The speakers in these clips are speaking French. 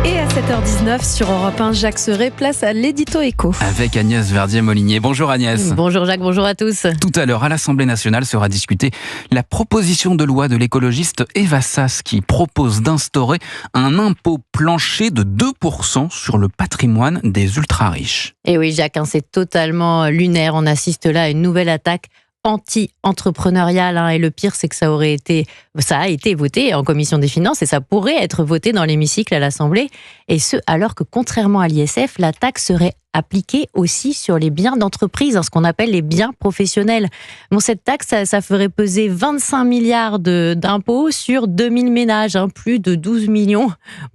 Et à 7h19 sur Europe 1, Jacques Serret, place à l'édito éco. Avec Agnès Verdier-Molinier. Bonjour Agnès. Bonjour Jacques, bonjour à tous. Tout à l'heure, à l'Assemblée nationale sera discutée la proposition de loi de l'écologiste Eva Sas qui propose d'instaurer un impôt plancher de 2% sur le patrimoine des ultra-riches. Et oui Jacques, c'est totalement lunaire. On assiste là à une nouvelle attaque anti-entrepreneuriale. Et le pire, c'est que ça a été voté en commission des finances et ça pourrait être voté dans l'hémicycle à l'Assemblée. Et ce, alors que contrairement à l'ISF, la taxe serait appliquée aussi sur les biens d'entreprise, ce qu'on appelle les biens professionnels. Bon, cette taxe, ça ferait peser 25 milliards d'impôts sur 2000 ménages, plus de 12 millions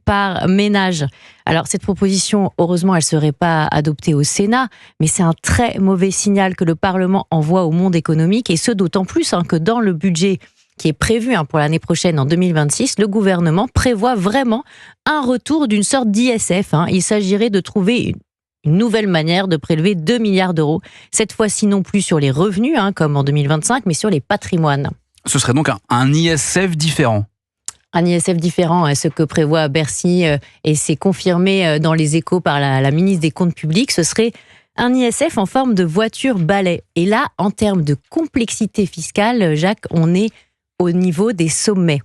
par ménage. Alors, cette proposition, heureusement, elle ne serait pas adoptée au Sénat, mais c'est un très mauvais signal que le Parlement envoie au monde économique, et ce, d'autant plus que dans le budget qui est prévu pour l'année prochaine, en 2026, le gouvernement prévoit vraiment un retour d'une sorte d'ISF. Il s'agirait de trouver une nouvelle manière de prélever 2 milliards d'euros, cette fois-ci non plus sur les revenus, comme en 2025, mais sur les patrimoines. Ce serait donc un ISF différent. Un ISF différent, ce que prévoit Bercy, et c'est confirmé dans les Échos par la ministre des Comptes publics, ce serait un ISF en forme de voiture-balai. Et là, en termes de complexité fiscale, Jacques, on est au niveau des sommets.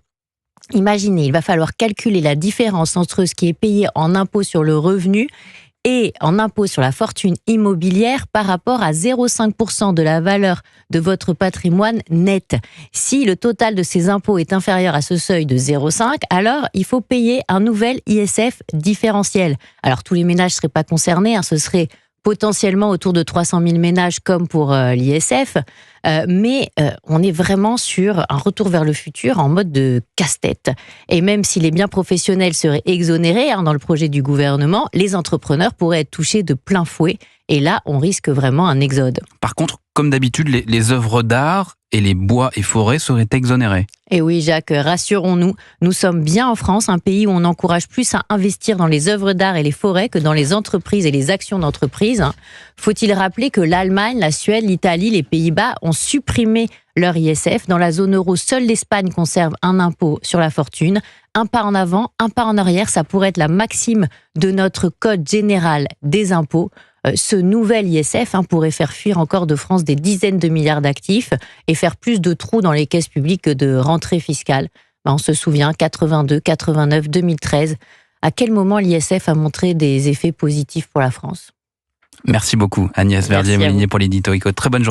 Imaginez, il va falloir calculer la différence entre ce qui est payé en impôt sur le revenu et en impôt sur la fortune immobilière par rapport à 0,5% de la valeur de votre patrimoine net. Si le total de ces impôts est inférieur à ce seuil de 0,5, alors il faut payer un nouvel ISF différentiel. Alors tous les ménages ne seraient pas concernés, ce serait potentiellement autour de 300 000 ménages comme pour l'ISF, mais on est vraiment sur un retour vers le futur en mode de casse-tête. Et même si les biens professionnels seraient exonérés dans le projet du gouvernement, les entrepreneurs pourraient être touchés de plein fouet. Et là, on risque vraiment un exode. Par contre, comme d'habitude, les œuvres d'art et les bois et forêts seraient exonérés. Et oui, Jacques, rassurons-nous, nous sommes bien en France, un pays où on encourage plus à investir dans les œuvres d'art et les forêts que dans les entreprises et les actions d'entreprise. Faut-il rappeler que l'Allemagne, la Suède, l'Italie, les Pays-Bas ont supprimé leur ISF. Dans la zone euro, seule l'Espagne conserve un impôt sur la fortune. Un pas en avant, un pas en arrière, ça pourrait être la maxime de notre code général des impôts. Ce nouvel ISF pourrait faire fuir encore de France des dizaines de milliards d'actifs et faire plus de trous dans les caisses publiques que de rentrées fiscales. On se souvient, 82, 89, 2013. À quel moment l'ISF a montré des effets positifs pour la France ? Merci beaucoup Agnès Verdier-Molinier pour l'édito éco. Très bonne journée.